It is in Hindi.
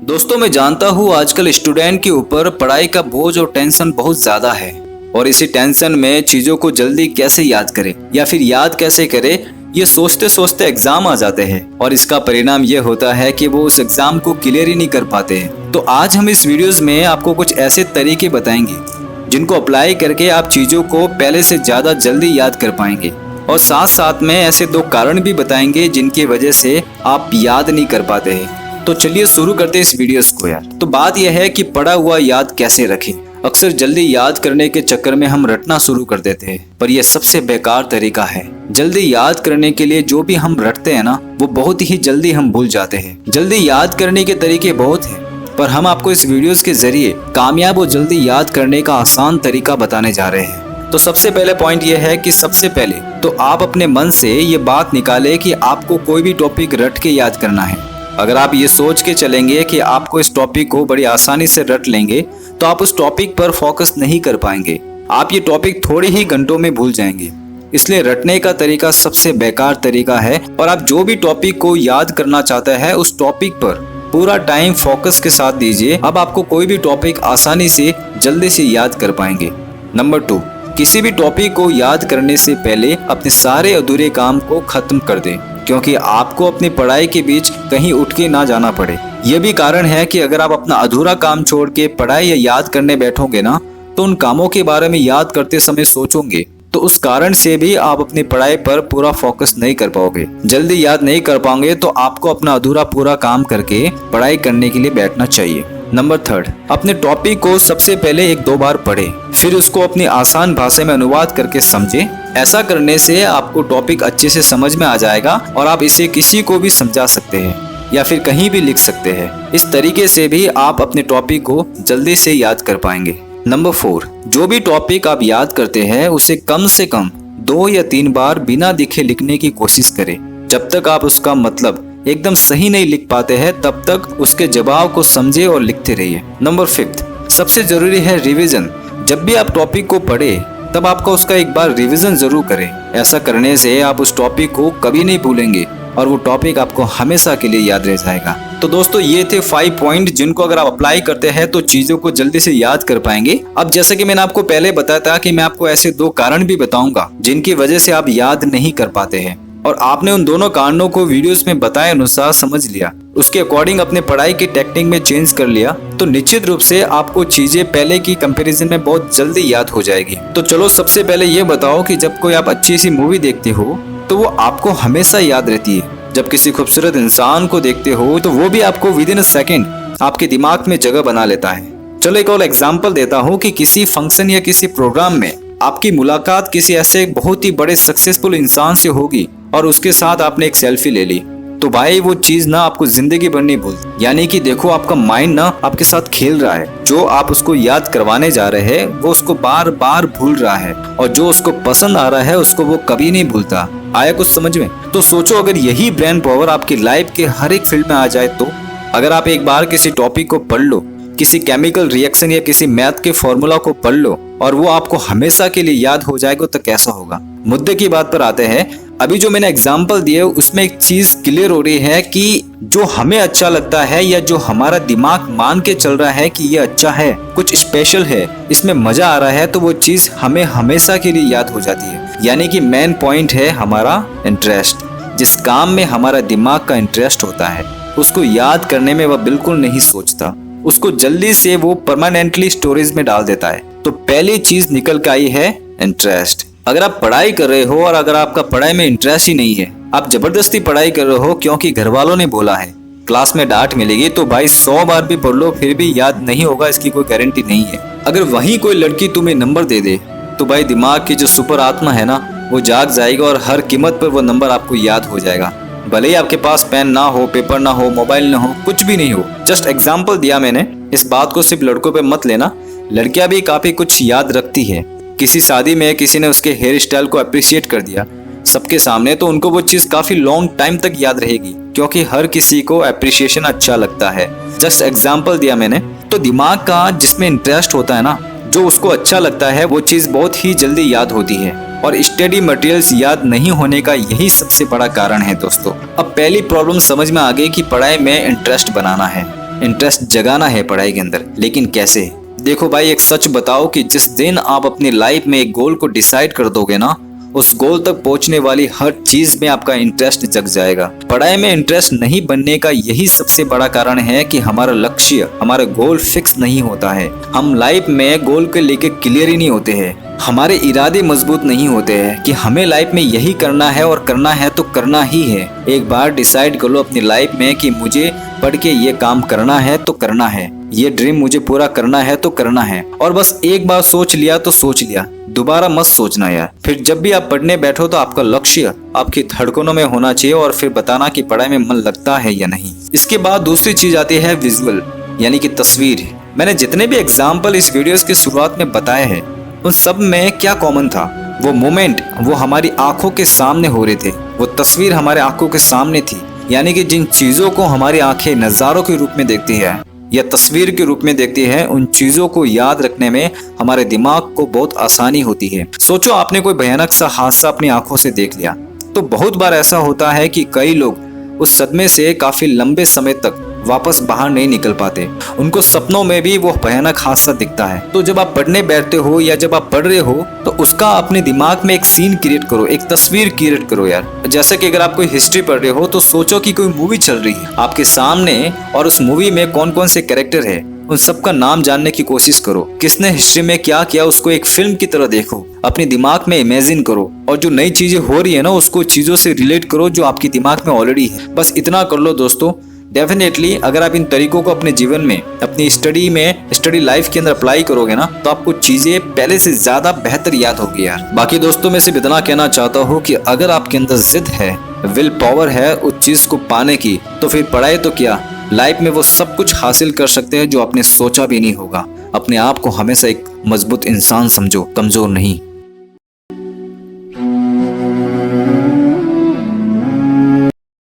दोस्तों मैं जानता हूँ आजकल स्टूडेंट के ऊपर पढ़ाई का बोझ और टेंशन बहुत ज्यादा है और इसी टेंशन में चीजों को जल्दी कैसे याद करें या फिर याद कैसे करें ये सोचते सोचते एग्जाम आ जाते हैं और इसका परिणाम ये होता है कि वो उस एग्जाम को क्लियर ही नहीं कर पाते हैं। तो आज हम इस वीडियोस में आपको कुछ ऐसे तरीके बताएंगे जिनको अप्लाई करके आप चीजों को पहले से ज्यादा जल्दी याद कर पाएंगे और साथ साथ में ऐसे 2 कारण भी बताएंगे जिनकी वजह से आप याद नहीं कर पाते हैं। तो चलिए शुरू करते हैं इस वीडियोस को यार। तो बात यह है कि पढ़ा हुआ याद कैसे रखें। अक्सर जल्दी याद करने के चक्कर में हम रटना शुरू कर देते हैं, पर यह सबसे बेकार तरीका है। जल्दी याद करने के लिए जो भी हम रटते हैं ना, वो बहुत ही जल्दी हम भूल जाते हैं। जल्दी याद करने के तरीके बहुत हैं, पर हम आपको इस वीडियोस के जरिए कामयाब और जल्दी याद करने का आसान तरीका बताने जा रहे हैं। तो सबसे पहले पॉइंट यह है कि सबसे पहले तो आप अपने मन से ये बात निकालें कि आपको कोई भी टॉपिक रट के याद करना है। अगर आप ये सोच के चलेंगे कि आपको इस टॉपिक को बड़ी आसानी से रट लेंगे तो आप उस टॉपिक पर फोकस नहीं कर पाएंगे। आप ये टॉपिक थोड़े ही घंटों में भूल जाएंगे। इसलिए रटने का तरीका सबसे बेकार तरीका है और आप जो भी टॉपिक को याद करना चाहते हैं उस टॉपिक पर पूरा टाइम फोकस के साथ दीजिए। अब आपको कोई भी टॉपिक आसानी से जल्दी से याद कर पाएंगे। नंबर 2, किसी भी टॉपिक को याद करने से पहले अपने सारे अधूरे काम को खत्म कर दें, क्योंकि आपको अपनी पढ़ाई के बीच कहीं उठ के ना जाना पड़े। यह भी कारण है कि अगर आप अपना अधूरा काम छोड़ के पढ़ाई या याद करने बैठोगे ना, तो उन कामों के बारे में याद करते समय सोचोगे तो उस कारण से भी आप अपनी पढ़ाई पर पूरा फोकस नहीं कर पाओगे। जल्दी याद नहीं कर पाओगे तो आपको अपना अधूरा पूरा काम करके पढ़ाई करने के लिए बैठना चाहिए। नंबर 3, अपने टॉपिक को सबसे पहले 1-2 बार पढ़े, फिर उसको अपनी आसान भाषा में अनुवाद करके समझे। ऐसा करने से आपको टॉपिक अच्छे से समझ में आ जाएगा और आप इसे किसी को भी समझा सकते हैं या फिर कहीं भी लिख सकते हैं। इस तरीके से भी आप अपने टॉपिक को जल्दी से याद कर पाएंगे। नंबर 4, जो भी टॉपिक आप याद करते हैं उसे कम से कम 2 या 3 बार बिना दिखे लिखने की कोशिश करें। जब तक आप उसका मतलब एकदम सही नहीं लिख पाते हैं तब तक उसके जवाब को समझे और लिखते रहिए। नंबर 5, सबसे जरूरी है रिवीजन। जब भी आप टॉपिक को पढ़े तब आपका उसका एक बार रिवीजन जरूर करें। ऐसा करने से आप उस टॉपिक को कभी नहीं भूलेंगे और वो टॉपिक आपको हमेशा के लिए याद रह जाएगा। तो दोस्तों ये थे 5 पॉइंट जिनको अगर आप अप्लाई करते हैं तो चीजों को जल्दी से याद कर पाएंगे। अब जैसे कि मैंने आपको पहले बताया था कि मैं आपको ऐसे 2 कारण भी बताऊंगा जिनकी वजह से आप याद नहीं कर पाते हैं, और आपने उन दोनों कारणों को वीडियोस में बताए अनुसार समझ लिया, उसके अकॉर्डिंग अपने पढ़ाई की टेक्निक में चेंज कर लिया, तो निश्चित रूप से आपको चीजें पहले की कंपैरिजन में बहुत जल्दी याद हो जाएगी। तो चलो सबसे पहले ये बताओ कि जब कोई आप अच्छी सी मूवी देखते हो तो वो आपको हमेशा याद रहती है। जब किसी खूबसूरत इंसान को देखते हो तो वो भी आपको विद इन अ सेकेंड आपके दिमाग में जगह बना लेता है। चलो एक और एग्जाम्पल देता हूँ कि किसी फंक्शन या किसी प्रोग्राम में आपकी मुलाकात किसी ऐसे बहुत ही बड़े सक्सेसफुल इंसान से होगी और उसके साथ आपने एक सेल्फी ले ली, तो भाई वो चीज ना आपको जिंदगी भर नहीं भूलती। यानी कि देखो आपका माइंड ना आपके साथ खेल रहा है। जो आप उसको याद करवाने जा रहे हैं वो उसको बार बार भूल रहा है और जो उसको पसंद आ रहा है उसको वो कभी नहीं भूलता। आया कुछ समझ में? तो सोचो अगर यही ब्रेन पावर आपकी लाइफ के हर एक फील्ड में आ जाए तो अगर आप एक बार किसी टॉपिक को पढ़ लो, किसी केमिकल रिएक्शन या किसी मैथ के फॉर्मूला को पढ़ लो और वो आपको हमेशा के लिए याद हो जाएगा तो कैसा होगा। मुद्दे की बात पर आते हैं। अभी जो मैंने एग्जाम्पल दिए उसमें एक चीज क्लियर हो रही है कि जो हमें अच्छा लगता है या जो हमारा दिमाग मान के चल रहा है कि ये अच्छा है, कुछ स्पेशल है, इसमें मजा आ रहा है, तो वो चीज हमें हमेशा के लिए याद हो जाती है। यानी कि मेन पॉइंट है हमारा इंटरेस्ट। जिस काम में हमारा दिमाग का इंटरेस्ट होता है उसको याद करने में वह बिल्कुल नहीं सोचता, उसको जल्दी से वो परमानेंटली स्टोरेज में डाल देता है। तो पहली चीज निकल के आई है इंटरेस्ट। अगर आप पढ़ाई कर रहे हो और अगर आपका पढ़ाई में इंटरेस्ट ही नहीं है, आप जबरदस्ती पढ़ाई कर रहे हो क्योंकि घर वालों ने बोला है, क्लास में डांट मिलेगी, तो भाई 100 बार भी पढ़ लो फिर भी याद नहीं होगा, इसकी कोई गारंटी नहीं है। अगर वहीं कोई लड़की तुम्हें नंबर दे दे तो भाई दिमाग की जो सुपर आत्मा है ना वो जाग जाएगा और हर कीमत पर वो नंबर आपको याद हो जाएगा। भले ही आपके पास पेन ना हो, पेपर ना हो, मोबाइल ना हो, कुछ भी नहीं हो। जस्ट एग्जाम्पल दिया मैंने। इस बात को सिर्फ लड़कों पे मत लेना, लड़कियां भी काफी कुछ याद रखती है। किसी शादी में किसी ने उसके हेयर स्टाइल को अप्रिशिएट कर दिया सबके सामने तो उनको वो चीज काफी लॉन्ग टाइम तक याद रहेगी, क्योंकि हर किसी को अप्रिशिएशन अच्छा लगता है। जस्ट एग्जाम्पल दिया मैंने। तो दिमाग का जिसमें इंटरेस्ट होता है ना, जो उसको अच्छा लगता है वो चीज बहुत ही जल्दी याद होती है। और स्टडी मटेरियल्स याद नहीं होने का यही सबसे बड़ा कारण है दोस्तों। अब पहली प्रॉब्लम समझ में आ गई कि पढ़ाई में इंटरेस्ट बनाना है। इंटरेस्ट जगाना है पढ़ाई के अंदर। लेकिन कैसे? देखो भाई, एक सच बताओ कि जिस दिन आप अपनी लाइफ में एक गोल को डिसाइड कर दोगे ना, उस गोल तक पहुंचने वाली हर चीज में आपका इंटरेस्ट जग जाएगा। पढ़ाई में इंटरेस्ट नहीं बनने का यही सबसे बड़ा कारण है कि हमारा लक्ष्य, हमारा गोल फिक्स नहीं होता है। हम लाइफ में गोल के लेके क्लियर ही नहीं होते हैं। हमारे इरादे मजबूत नहीं होते हैं कि हमें लाइफ में यही करना है और करना है तो करना ही है। एक बार डिसाइड कर लो अपनी लाइफ में कि मुझे पढ़ के ये काम करना है तो करना है, ये ड्रीम मुझे पूरा करना है तो करना है। और बस एक बार सोच लिया तो सोच लिया, दोबारा मत सोचना यार। फिर जब भी आप पढ़ने बैठो तो आपका लक्ष्य आपकी धड़कनों में होना चाहिए और फिर बताना कि पढ़ाई में मन लगता है या नहीं। इसके बाद दूसरी चीज आती है विजुअल, यानी कि तस्वीर। मैंने जितने भी एग्जाम्पल इस वीडियोस की शुरुआत में बताए हैं, उन सब में क्या कॉमन था? वो मोमेंट वो हमारी आंखों के सामने हो रहे थे, वो तस्वीर हमारे आंखों के सामने थी। यानी कि जिन चीजों को हमारी आंखें नजारों के रूप में देखती है या तस्वीर के रूप में देखती है, उन चीजों को याद रखने में हमारे दिमाग को बहुत आसानी होती है। सोचो, आपने कोई भयानक सा हादसा अपनी आंखों से देख लिया, तो बहुत बार ऐसा होता है कि कई लोग उस सदमे से काफी लंबे समय तक वापस बाहर नहीं निकल पाते। उनको सपनों में भी वो भयानक हादसा दिखता है। तो जब आप पढ़ने बैठते हो या जब आप पढ़ रहे हो तो उसका अपने दिमाग में एक सीन क्रिएट करो, एक तस्वीर क्रिएट करो यार। जैसे कि अगर आप कोई हिस्ट्री पढ़ रहे हो तो सोचो कि कोई मूवी चल रही है आपके सामने और उस मूवी में कौन कौन से कैरेक्टर है, उन सबका नाम जानने की कोशिश करो। किसने हिस्ट्री में क्या किया उसको एक फिल्म की तरह देखो, अपने दिमाग में इमेजिन करो और जो नई चीजें हो रही है ना उसको चीजों से रिलेट करो जो आपके दिमाग में ऑलरेडी है। बस इतना कर लो दोस्तों। डेफिनेटली अगर आप इन तरीकों को अपने जीवन में, अपनी स्टडी लाइफ के अंदर अप्लाई करोगे ना, तो आपको चीजें पहले से ज्यादा बेहतर याद होगी यार। बाकी दोस्तों में से इतना कहना चाहता हूँ कि अगर आपके अंदर जिद है, विल पावर है उस चीज को पाने की, तो फिर पढ़ाई तो क्या, लाइफ में वो सब कुछ हासिल कर सकते हैं जो आपने सोचा भी नहीं होगा। अपने आप को हमेशा एक मजबूत इंसान समझो, कमजोर नहीं।